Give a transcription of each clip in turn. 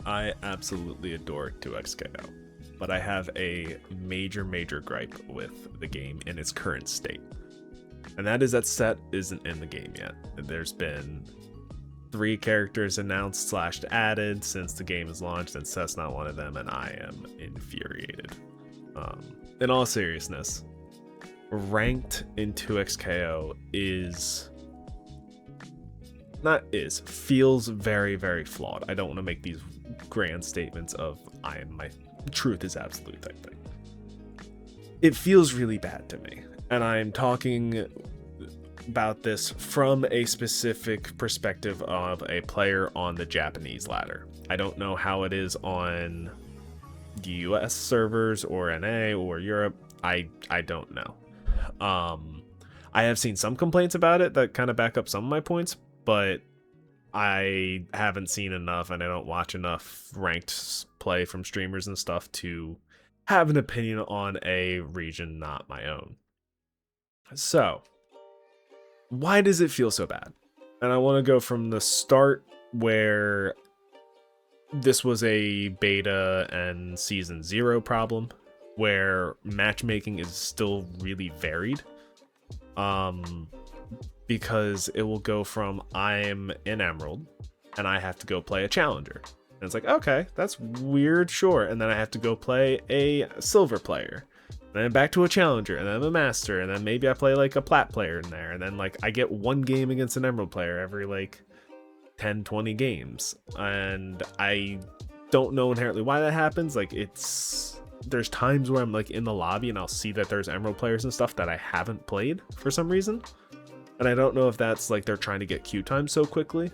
I absolutely adore 2XKO, but I have a major gripe with the game in its current state. And that is that Set isn't in the game yet. There's been 3 characters announced slash added since the game is launched, and Set's not one of them, and I am infuriated. In all seriousness, ranked in 2XKO feels very flawed. I don't want to make these grand statements of my truth is absolute type thing. It feels really bad to me, and I'm talking about this from a specific perspective of a player on the Japanese ladder. I don't know how it is on the US servers or NA or Europe. I don't know. I have seen some complaints about it that kind of back up some of my points, but I haven't seen enough, and I don't watch enough ranked play from streamers and stuff to have an opinion on a region not my own. So, why does it feel so bad? And I want to go from the start where this was a beta and season 0 problem, where matchmaking is still really varied. Because it will go from I'm in Emerald and I have to go play a challenger. And it's like, okay, that's weird, sure. And then I have to go play a silver player. And then back to a challenger, and then I'm a master, and then maybe I play like a plat player in there. And then like I get one game against an Emerald player every like 10, 20 games. And I don't know inherently why that happens. Like there's times where I'm like in the lobby and I'll see that there's Emerald players and stuff that I haven't played for some reason. And I don't know if that's like they're trying to get queue time so quickly.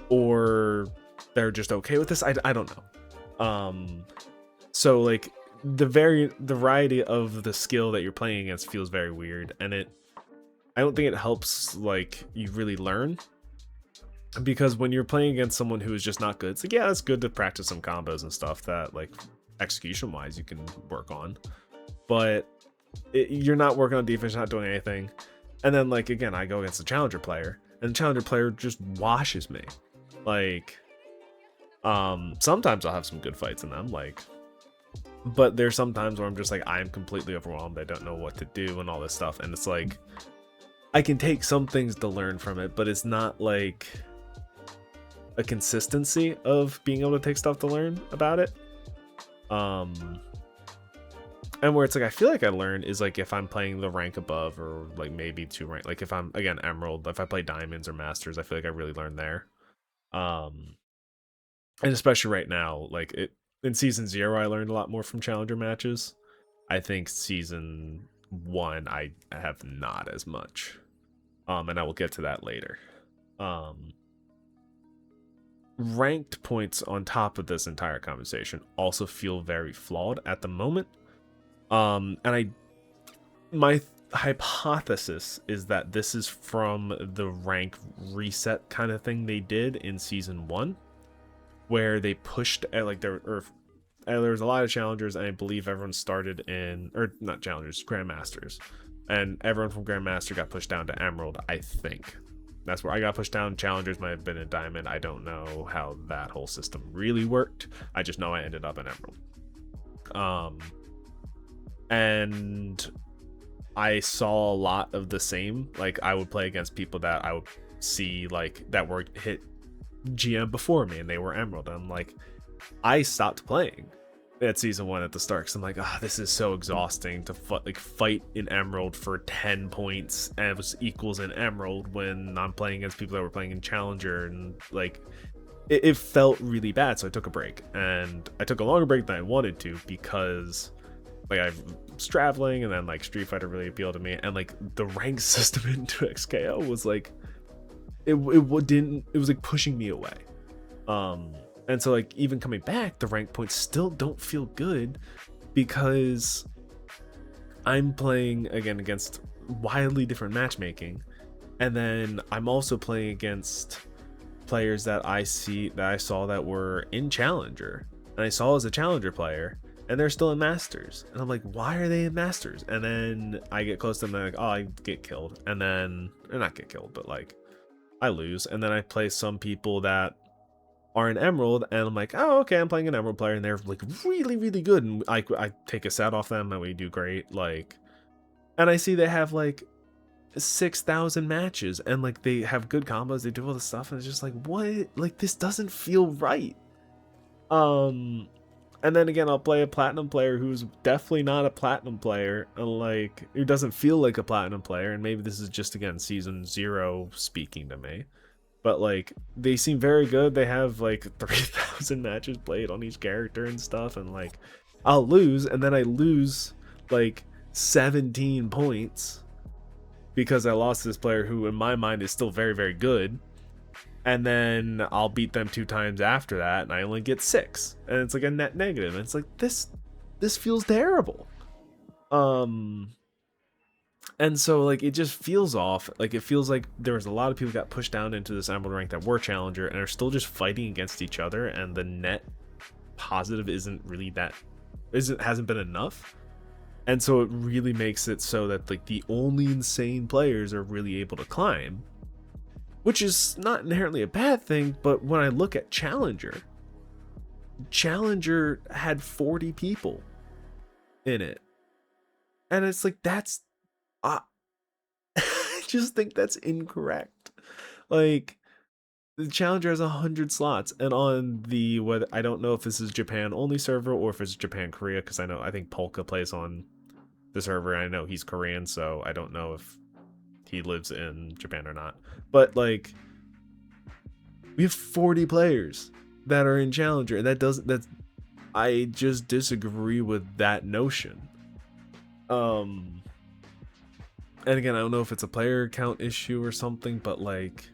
Or they're just okay with this. I don't know. So like the variety of the skill that you're playing against feels very weird, and I don't think it helps like you really learn, because when you're playing against someone who is just not good, it's like, yeah, it's good to practice some combos and stuff that like execution wise you can work on, but you're not working on defense, not doing anything. And then like again, I go against a challenger player, and the challenger player just washes me. Like sometimes I'll have some good fights in them, like, but there's sometimes where I'm just like, I'm completely overwhelmed, I don't know what to do and all this stuff. And it's like I can take some things to learn from it, but it's not like a consistency of being able to take stuff to learn about it. And where it's like I feel like I learn is like if I'm playing the rank above, or like maybe 2 rank, like if I'm again Emerald, if I play diamonds or masters, I feel like I really learn there. And especially right now, like in season 0 I learned a lot more from challenger matches. I think season 1 I have not as much. And I will get to that later. Ranked points on top of this entire conversation also feel very flawed at the moment. And my hypothesis is that this is from the rank reset kind of thing they did in season 1, where they pushed like there was a lot of challengers, and I believe everyone started in, or not challengers, grandmasters, and everyone from grandmaster got pushed down to Emerald. I think that's where I got pushed down. Challengers might have been a diamond. I don't know how that whole system really worked. I just know I ended up in Emerald. And I saw a lot of the same. Like I would play against people that I would see like that were hit GM before me and they were Emerald. And I'm like, I stopped playing at season 1 at the start, because I'm like, this is so exhausting to fight in Emerald for 10 points and it was equals in Emerald when I'm playing against people that were playing in Challenger, and like it felt really bad. So I took a break, and I took a longer break than I wanted to, because like I was traveling, and then like Street Fighter really appealed to me, and like the rank system in 2XKO was like it was like pushing me away. And so like even coming back, the rank points still don't feel good, because I'm playing again against wildly different matchmaking, and then I'm also playing against players that I saw that were in Challenger, and I saw as a Challenger player, and they're still in Masters, and I'm like, why are they in Masters? And then I get close to them, and like, I get killed, and then, or not get killed, but like I lose, and then I play some people that are an Emerald, and I'm like, oh, okay, I'm playing an Emerald player, and they're like really, really good, and I take a set off them, and we do great, like, and I see they have like 6,000 matches, and like they have good combos, they do all this stuff, and it's just like, what? Like, this doesn't feel right. And then again, I'll play a platinum player who's definitely not a platinum player, like, who doesn't feel like a platinum player, and maybe this is just, again, season 0 speaking to me. But, like, they seem very good. They have, like, 3,000 matches played on each character and stuff. And, like, I'll lose. And then I lose, like, 17 points. Because I lost this player who, in my mind, is still very, very good. And then I'll beat them 2 times after that. And I only get 6. And it's, like, a net negative. And it's like, this feels terrible. And so, like, it just feels off. Like, it feels like there was a lot of people got pushed down into this Emerald rank that were Challenger and are still just fighting against each other, and the net positive hasn't been enough. And so it really makes it so that, like, the only insane players are really able to climb, which is not inherently a bad thing. But when I look at Challenger had 40 people in it, and it's like, that's I just think that's incorrect. Like, the Challenger has 100 slots, and on the, whether, I don't know if this is Japan only server or if it's Japan Korea, because I think Polka plays on the server, and I know he's Korean, so I don't know if he lives in Japan or not. But, like, we have 40 players that are in Challenger, and I just disagree with that notion. And again, I don't know if it's a player count issue or something, but, like,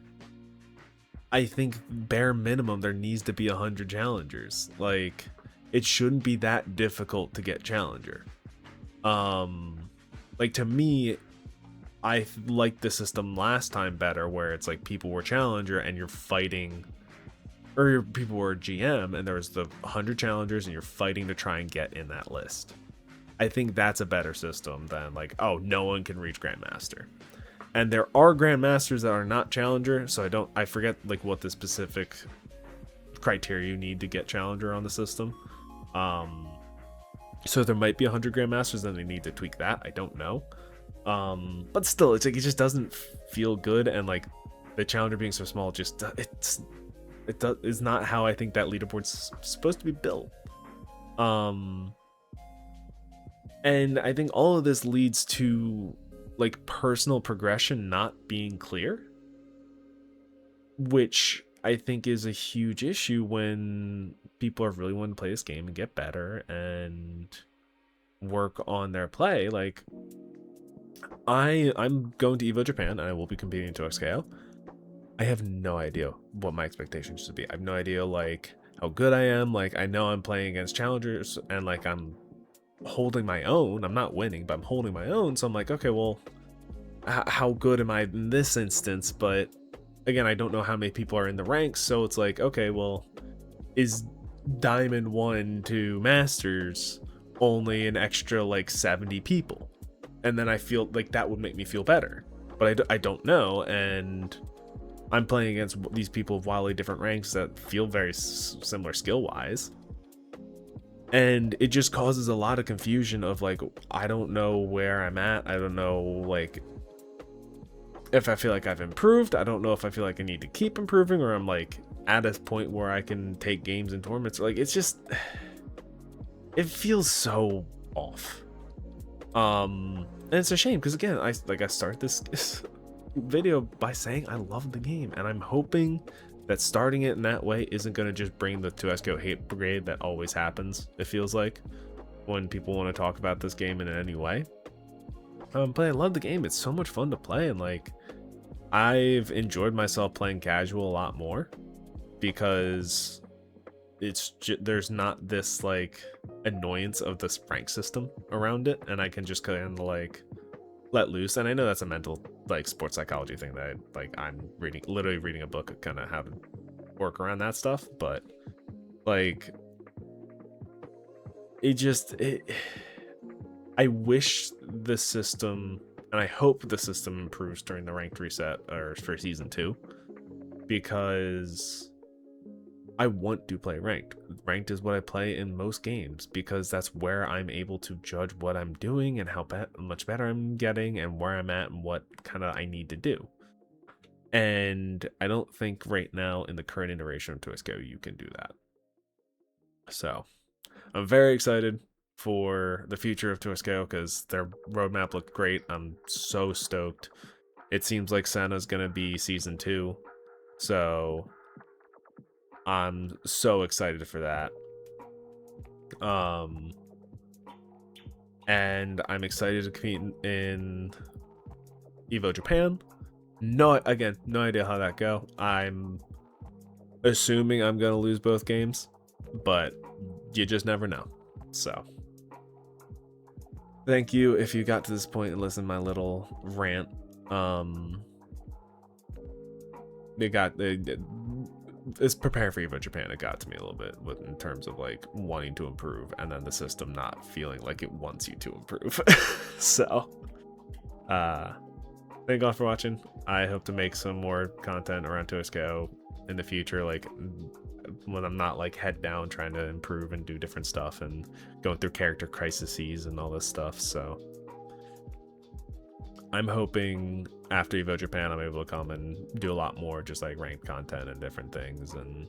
I think bare minimum there needs to be 100 challengers. Like, it shouldn't be that difficult to get Challenger. Like, to me, I liked the system last time better, where it's like people were Challenger and you're fighting, or people were GM and there was the 100 challengers and you're fighting to try and get in that list. I think that's a better system than, like, oh, no one can reach grandmaster. And there are grandmasters that are not Challenger, so I forget, like, what the specific criteria you need to get Challenger on the system. So there might be 100 grandmasters, then they need to tweak that. I don't know. But still, it's like, it just doesn't feel good, and, like, the Challenger being so small, just is not how I think that leaderboard's supposed to be built. And I think all of this leads to, like, personal progression not being clear, which I think is a huge issue when people are really wanting to play this game and get better and work on their play. Like, I'm going to EVO Japan, and I will be competing in 2XKO. I have no idea what my expectations should be. I have no idea, like, how good I am. Like, I know I'm playing against challengers, and, like, I'm holding my own. I'm not winning, but I'm holding my own. So I'm like, okay, well, how good am I in this instance? But again, I don't know how many people are in the ranks, so it's like, okay, well, is Diamond 1 to Masters only an extra, like, 70 people? And then I feel like that would make me feel better, but I don't know. And I'm playing against these people of wildly different ranks that feel very similar skill wise, and it just causes a lot of confusion of, like, I don't know where I'm at. I don't know, like, if I feel like I've improved. I don't know if I feel like I need to keep improving, or I'm, like, at a point where I can take games and tournaments. Like, it's just, it feels so off. And it's a shame, because again, I start this video by saying I love the game, and I'm hoping that starting it in that way isn't going to just bring the 2SKO hate brigade that always happens, it feels like, when people want to talk about this game in any way. But I love the game. It's so much fun to play, and, like, I've enjoyed myself playing casual a lot more, because there's not this, like, annoyance of this rank system around it, and I can just kind of, like, let loose. And I know that's a mental, like, sports psychology thing that I'm literally reading a book kind of how to work around that stuff. But, like, I wish the system, and I hope the system improves during the ranked reset or for season 2, because I want to play ranked. Ranked is what I play in most games because that's where I'm able to judge what I'm doing and how much better I'm getting and where I'm at and what kind of I need to do. And I don't think right now in the current iteration of Twisco you can do that. So I'm very excited for the future of Twisco because their roadmap looked great. I'm so stoked. It seems like Senna's gonna be season 2, so I'm so excited for that. And I'm excited to compete in Evo Japan. No idea how that go. I'm assuming I'm gonna lose both games, but you just never know. So thank you if you got to this point and listened to my little rant. It's prepare for Evo Japan. It got to me a little bit in terms of like wanting to improve and then the system not feeling like it wants you to improve. So thank God for watching. I hope to make some more content around Tosco in the future, like when I'm not like head down trying to improve and do different stuff and going through character crises and all this stuff. So I'm hoping after Evo Japan I'm able to come and do a lot more just like ranked content and different things. And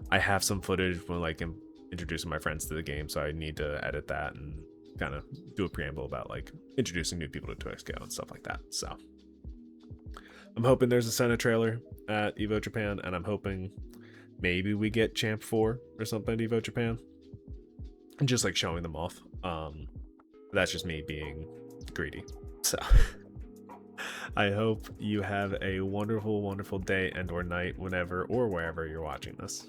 I have some footage when like introducing my friends to the game, so I need to edit that and kind of do a preamble about like introducing new people to Twisco and stuff like that. So I'm hoping there's a Senna trailer at Evo Japan, and I'm hoping maybe we get Champ 4 or something at Evo Japan and just like showing them off. That's just me being greedy. So I hope you have a wonderful, wonderful day and or night whenever or wherever you're watching this.